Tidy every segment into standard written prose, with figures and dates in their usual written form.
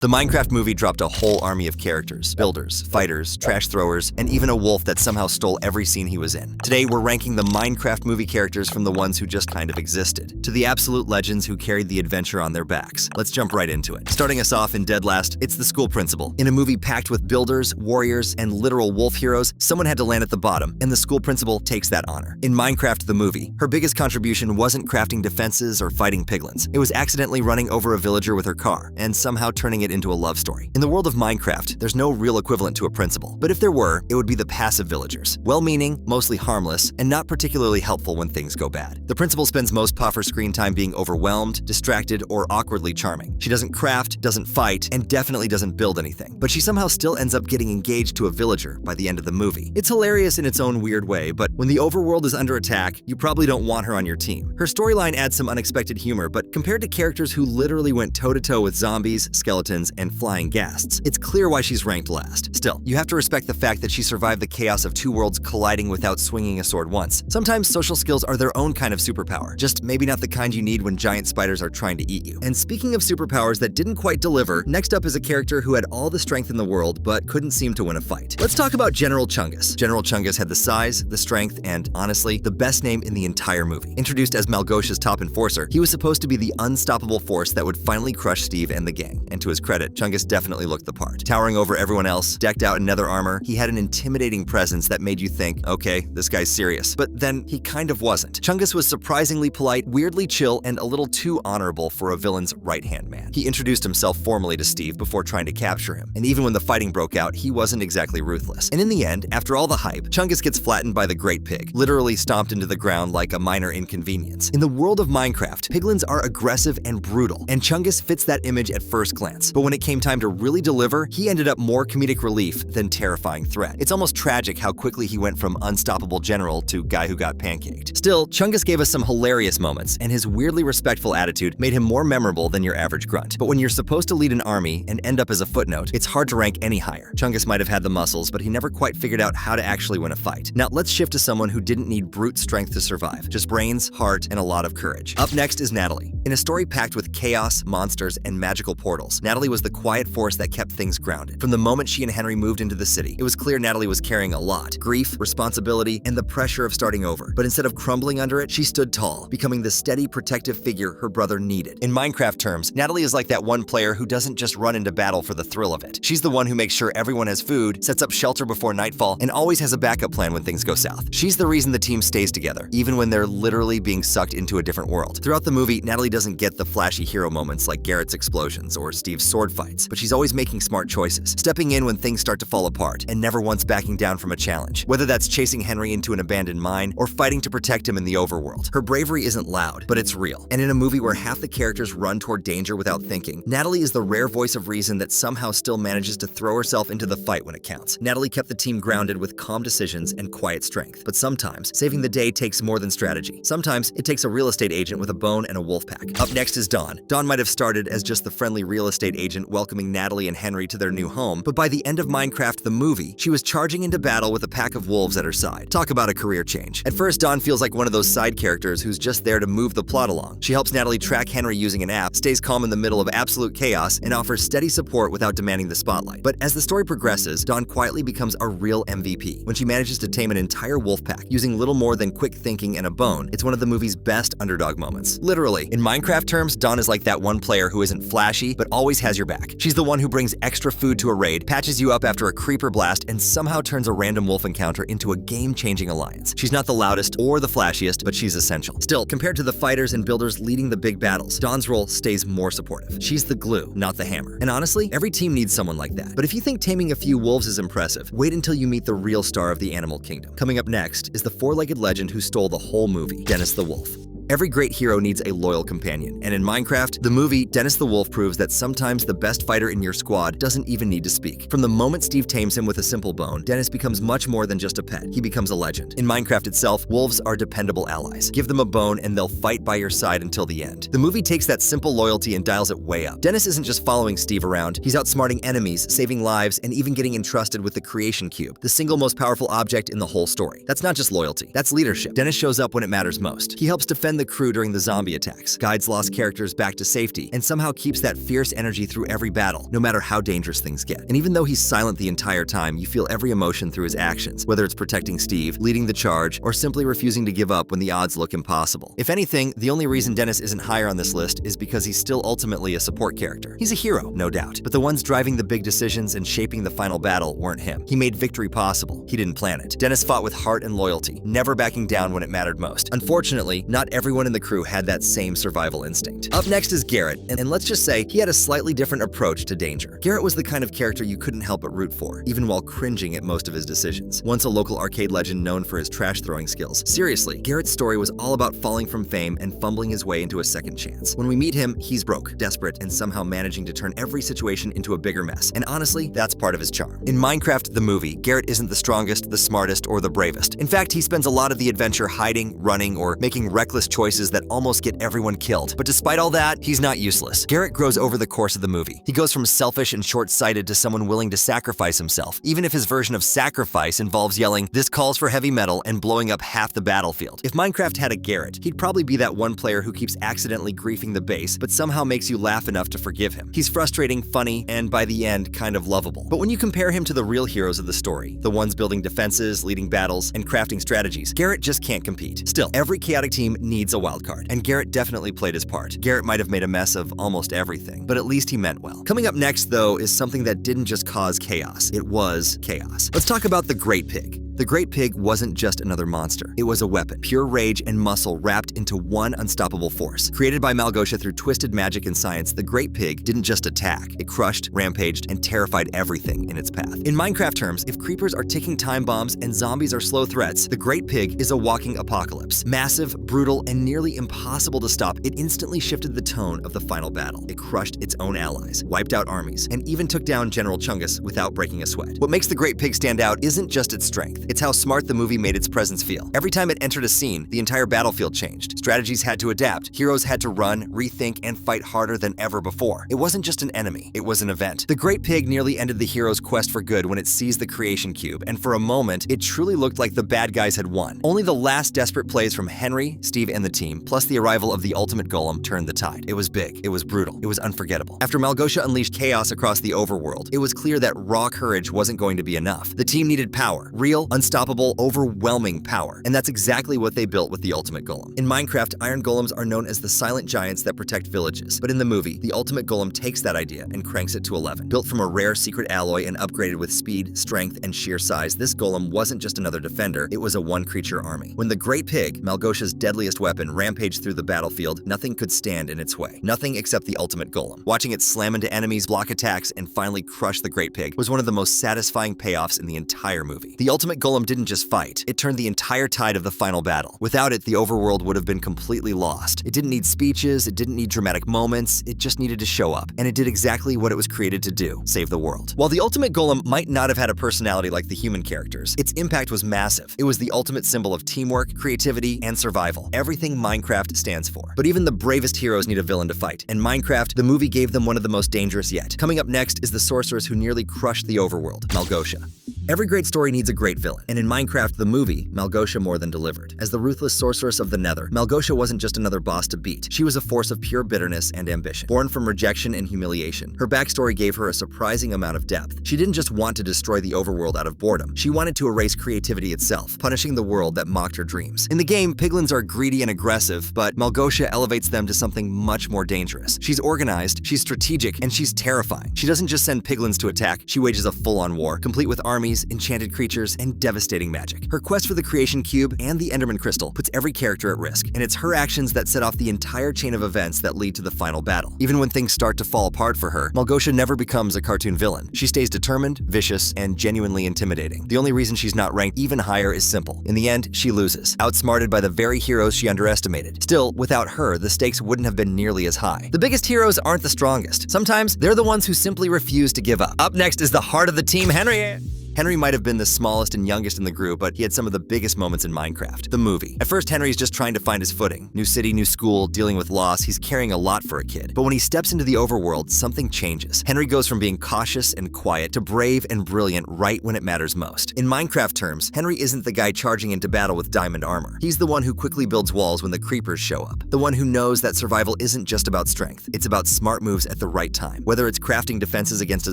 The Minecraft movie dropped a whole army of characters, builders, fighters, trash throwers, and even a wolf that somehow stole every scene he was in. Today, we're ranking the Minecraft movie characters from the ones who just kind of existed, to the absolute legends who carried the adventure on their backs. Let's jump right into it. Starting us off in dead last, it's the school principal. In a movie packed with builders, warriors, and literal wolf heroes, someone had to land at the bottom, and the school principal takes that honor. In Minecraft the movie, her biggest contribution wasn't crafting defenses or fighting piglins. It was accidentally running over a villager with her car, and somehow turning it into a love story. In the world of Minecraft, there's no real equivalent to a principal, but if there were, it would be the passive villagers. Well-meaning, mostly harmless, and not particularly helpful when things go bad. The principal spends most of her screen time being overwhelmed, distracted, or awkwardly charming. She doesn't craft, doesn't fight, and definitely doesn't build anything, but she somehow still ends up getting engaged to a villager by the end of the movie. It's hilarious in its own weird way, but when the overworld is under attack, you probably don't want her on your team. Her storyline adds some unexpected humor, but compared to characters who literally went toe-to-toe with zombies, skeletons, and flying ghasts, it's clear why she's ranked last. Still, you have to respect the fact that she survived the chaos of two worlds colliding without swinging a sword once. Sometimes social skills are their own kind of superpower, just maybe not the kind you need when giant spiders are trying to eat you. And speaking of superpowers that didn't quite deliver, next up is a character who had all the strength in the world but couldn't seem to win a fight. Let's talk about General Chungus. General Chungus had the size, the strength, and honestly, the best name in the entire movie. Introduced as Melgosha's top enforcer, he was supposed to be the unstoppable force that would finally crush Steve and the gang. And to his credit, Chungus definitely looked the part. Towering over everyone else, decked out in nether armor, he had an intimidating presence that made you think, okay, this guy's serious. But then he kind of wasn't. Chungus was surprisingly polite, weirdly chill, and a little too honorable for a villain's right-hand man. He introduced himself formally to Steve before trying to capture him, and even when the fighting broke out, he wasn't exactly ruthless. And in the end, after all the hype, Chungus gets flattened by the Great Pig, literally stomped into the ground like a minor inconvenience. In the world of Minecraft, piglins are aggressive and brutal, and Chungus fits that image at first glance. But when it came time to really deliver, he ended up more comedic relief than terrifying threat. It's almost tragic how quickly he went from unstoppable general to guy who got pancaked. Still, Chungus gave us some hilarious moments, and his weirdly respectful attitude made him more memorable than your average grunt. But when you're supposed to lead an army and end up as a footnote, it's hard to rank any higher. Chungus might have had the muscles, but he never quite figured out how to actually win a fight. Now let's shift to someone who didn't need brute strength to survive, just brains, heart, and a lot of courage. Up next is Natalie. In a story packed with chaos, monsters, and magical portals, Natalie was the quiet force that kept things grounded. From the moment she and Henry moved into the city, it was clear Natalie was carrying a lot: grief, responsibility, and the pressure of starting over. But instead of crumbling under it, she stood tall, becoming the steady, protective figure her brother needed. In Minecraft terms, Natalie is like that one player who doesn't just run into battle for the thrill of it. She's the one who makes sure everyone has food, sets up shelter before nightfall, and always has a backup plan when things go south. She's the reason the team stays together, even when they're literally being sucked into a different world. Throughout the movie, Natalie doesn't get the flashy hero moments like Garrett's explosions or Steve's sword fights, but she's always making smart choices, stepping in when things start to fall apart, and never once backing down from a challenge. Whether that's chasing Henry into an abandoned mine or fighting to protect him in the overworld, her bravery isn't loud, but it's real. And in a movie where half the characters run toward danger without thinking, Natalie is the rare voice of reason that somehow still manages to throw herself into the fight when it counts. Natalie kept the team grounded with calm decisions and quiet strength. But sometimes, saving the day takes more than strategy. Sometimes, it takes a real estate agent with a bone and a wolf pack. Up next is Dawn. Dawn might have started as just the friendly real estate agent welcoming Natalie and Henry to their new home, but by the end of Minecraft the movie, she was charging into battle with a pack of wolves at her side. Talk about a career change. At first, Dawn feels like one of those side characters who's just there to move the plot along. She helps Natalie track Henry using an app, stays calm in the middle of absolute chaos, and offers steady support without demanding the spotlight. But as the story progresses, Dawn quietly becomes a real MVP. When she manages to tame an entire wolf pack using little more than quick thinking and a bone, it's one of the movie's best underdog moments. Literally, in Minecraft terms, Dawn is like that one player who isn't flashy, but always has your back. She's the one who brings extra food to a raid, patches you up after a creeper blast, and somehow turns a random wolf encounter into a game-changing alliance. She's not the loudest or the flashiest, but she's essential. Still, compared to the fighters and builders leading the big battles, Dawn's role stays more supportive. She's the glue, not the hammer. And honestly, every team needs someone like that. But if you think taming a few wolves is impressive, wait until you meet the real star of the animal kingdom. Coming up next is the four-legged legend who stole the whole movie, Dennis the Wolf. Every great hero needs a loyal companion, and in Minecraft, the movie, Dennis the Wolf proves that sometimes the best fighter in your squad doesn't even need to speak. From the moment Steve tames him with a simple bone, Dennis becomes much more than just a pet. He becomes a legend. In Minecraft itself, wolves are dependable allies. Give them a bone and they'll fight by your side until the end. The movie takes that simple loyalty and dials it way up. Dennis isn't just following Steve around, he's outsmarting enemies, saving lives, and even getting entrusted with the creation cube, the single most powerful object in the whole story. That's not just loyalty, that's leadership. Dennis shows up when it matters most. He helps defend the crew during the zombie attacks, guides lost characters back to safety, and somehow keeps that fierce energy through every battle, no matter how dangerous things get. And even though he's silent the entire time, you feel every emotion through his actions, whether it's protecting Steve, leading the charge, or simply refusing to give up when the odds look impossible. If anything, the only reason Dennis isn't higher on this list is because he's still ultimately a support character. He's a hero, no doubt, but the ones driving the big decisions and shaping the final battle weren't him. He made victory possible. He didn't plan it. Dennis fought with heart and loyalty, never backing down when it mattered most. Unfortunately, not everyone in the crew had that same survival instinct. Up next is Garrett, and let's just say he had a slightly different approach to danger. Garrett was the kind of character you couldn't help but root for, even while cringing at most of his decisions. Once a local arcade legend known for his trash-throwing skills. Seriously, Garrett's story was all about falling from fame and fumbling his way into a second chance. When we meet him, he's broke, desperate, and somehow managing to turn every situation into a bigger mess. And honestly, that's part of his charm. In Minecraft the movie, Garrett isn't the strongest, the smartest, or the bravest. In fact, he spends a lot of the adventure hiding, running, or making reckless choices that almost get everyone killed. But despite all that, he's not useless. Garrett grows over the course of the movie. He goes from selfish and short-sighted to someone willing to sacrifice himself, even if his version of sacrifice involves yelling, "This calls for heavy metal," and blowing up half the battlefield. If Minecraft had a Garrett, he'd probably be that one player who keeps accidentally griefing the base, but somehow makes you laugh enough to forgive him. He's frustrating, funny, and by the end, kind of lovable. But when you compare him to the real heroes of the story, the ones building defenses, leading battles, and crafting strategies, Garrett just can't compete. Still, every chaotic team needs a wildcard, and Garrett definitely played his part. Garrett might have made a mess of almost everything, but at least he meant well. Coming up next, though, is something that didn't just cause chaos. It was chaos. Let's talk about the Great Pig. The Great Pig wasn't just another monster. It was a weapon, pure rage and muscle wrapped into one unstoppable force. Created by Melgosha through twisted magic and science, the Great Pig didn't just attack. It crushed, rampaged, and terrified everything in its path. In Minecraft terms, if creepers are ticking time bombs and zombies are slow threats, the Great Pig is a walking apocalypse. Massive, brutal, and nearly impossible to stop, it instantly shifted the tone of the final battle. It crushed its own allies, wiped out armies, and even took down General Chungus without breaking a sweat. What makes the Great Pig stand out isn't just its strength. It's how smart the movie made its presence feel. Every time it entered a scene, the entire battlefield changed. Strategies had to adapt. Heroes had to run, rethink, and fight harder than ever before. It wasn't just an enemy, it was an event. The Great Pig nearly ended the hero's quest for good when it seized the creation cube, and for a moment, it truly looked like the bad guys had won. Only the last desperate plays from Henry, Steve, and the team, plus the arrival of the ultimate golem, turned the tide. It was big, it was brutal, it was unforgettable. After Melgosha unleashed chaos across the overworld, it was clear that raw courage wasn't going to be enough. The team needed power, real, unstoppable, overwhelming power, and that's exactly what they built with the ultimate golem. In Minecraft, iron golems are known as the silent giants that protect villages, but in the movie, the ultimate golem takes that idea and cranks it to 11. Built from a rare secret alloy and upgraded with speed, strength, and sheer size, this golem wasn't just another defender, it was a one-creature army. When the Great Pig, Melgosha's deadliest weapon, rampaged through the battlefield, nothing could stand in its way. Nothing except the ultimate golem. Watching it slam into enemies, block attacks, and finally crush the Great Pig was one of the most satisfying payoffs in the entire movie. The ultimate golem didn't just fight, it turned the entire tide of the final battle. Without it, the overworld would have been completely lost. It didn't need speeches, it didn't need dramatic moments, it just needed to show up. And it did exactly what it was created to do, save the world. While the ultimate golem might not have had a personality like the human characters, its impact was massive. It was the ultimate symbol of teamwork, creativity, and survival. Everything Minecraft stands for. But even the bravest heroes need a villain to fight. And Minecraft, the movie gave them one of the most dangerous yet. Coming up next is the sorceress who nearly crushed the overworld, Melgosha. Every great story needs a great villain, and in Minecraft the movie, Melgosha more than delivered. As the ruthless sorceress of the Nether, Melgosha wasn't just another boss to beat. She was a force of pure bitterness and ambition. Born from rejection and humiliation, her backstory gave her a surprising amount of depth. She didn't just want to destroy the overworld out of boredom. She wanted to erase creativity itself, punishing the world that mocked her dreams. In the game, piglins are greedy and aggressive, but Melgosha elevates them to something much more dangerous. She's organized, she's strategic, and she's terrifying. She doesn't just send piglins to attack, she wages a full-on war, complete with armies, enchanted creatures, and devastating magic. Her quest for the creation cube and the Enderman crystal puts every character at risk, and it's her actions that set off the entire chain of events that lead to the final battle. Even when things start to fall apart for her, Melgosha never becomes a cartoon villain. She stays determined, vicious, and genuinely intimidating. The only reason she's not ranked even higher is simple. In the end, she loses, outsmarted by the very heroes she underestimated. Still, without her, the stakes wouldn't have been nearly as high. The biggest heroes aren't the strongest. Sometimes, they're the ones who simply refuse to give up. Up next is the heart of the team, Henry. Henry might have been the smallest and youngest in the group, but he had some of the biggest moments in Minecraft. The movie. At first, Henry's just trying to find his footing. New city, new school, dealing with loss, he's carrying a lot for a kid. But when he steps into the overworld, something changes. Henry goes from being cautious and quiet to brave and brilliant right when it matters most. In Minecraft terms, Henry isn't the guy charging into battle with diamond armor. He's the one who quickly builds walls when the creepers show up. The one who knows that survival isn't just about strength, it's about smart moves at the right time. Whether it's crafting defenses against a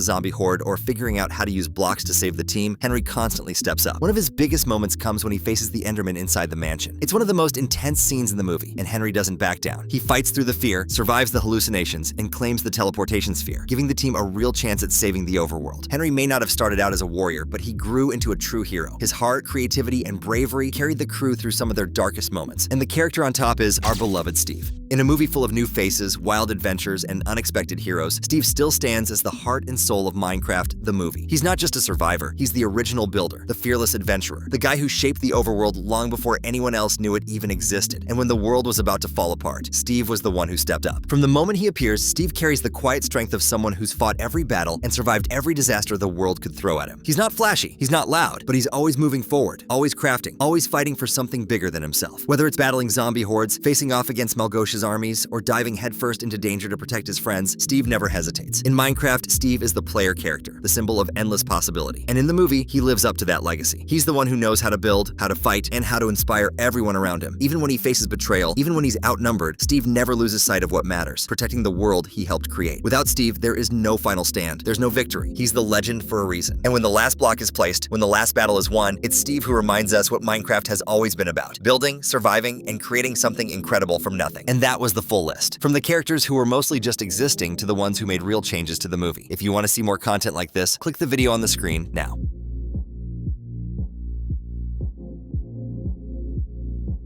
zombie horde or figuring out how to use blocks to save the team, Henry constantly steps up. One of his biggest moments comes when he faces the Enderman inside the mansion. It's one of the most intense scenes in the movie, and Henry doesn't back down. He fights through the fear, survives the hallucinations, and claims the teleportation sphere, giving the team a real chance at saving the overworld. Henry may not have started out as a warrior, but he grew into a true hero. His heart, creativity, and bravery carried the crew through some of their darkest moments. And the character on top is our beloved Steve. In a movie full of new faces, wild adventures, and unexpected heroes, Steve still stands as the heart and soul of Minecraft, the movie. He's not just a survivor, he's the original builder, the fearless adventurer, the guy who shaped the overworld long before anyone else knew it even existed. And when the world was about to fall apart, Steve was the one who stepped up. From the moment he appears, Steve carries the quiet strength of someone who's fought every battle and survived every disaster the world could throw at him. He's not flashy, he's not loud, but he's always moving forward, always crafting, always fighting for something bigger than himself. Whether it's battling zombie hordes, facing off against Melgosha's armies, or diving headfirst into danger to protect his friends, Steve never hesitates. In Minecraft, Steve is the player character, the symbol of endless possibility. And in the movie, he lives up to that legacy. He's the one who knows how to build, how to fight, and how to inspire everyone around him. Even when he faces betrayal, even when he's outnumbered, Steve never loses sight of what matters, protecting the world he helped create. Without Steve, there is no final stand. There's no victory. He's the legend for a reason. And when the last block is placed, when the last battle is won, it's Steve who reminds us what Minecraft has always been about: building, surviving, and creating something incredible from nothing. And that was the full list. From the characters who were mostly just existing to the ones who made real changes to the movie. If you want to see more content like this, click the video on the screen now.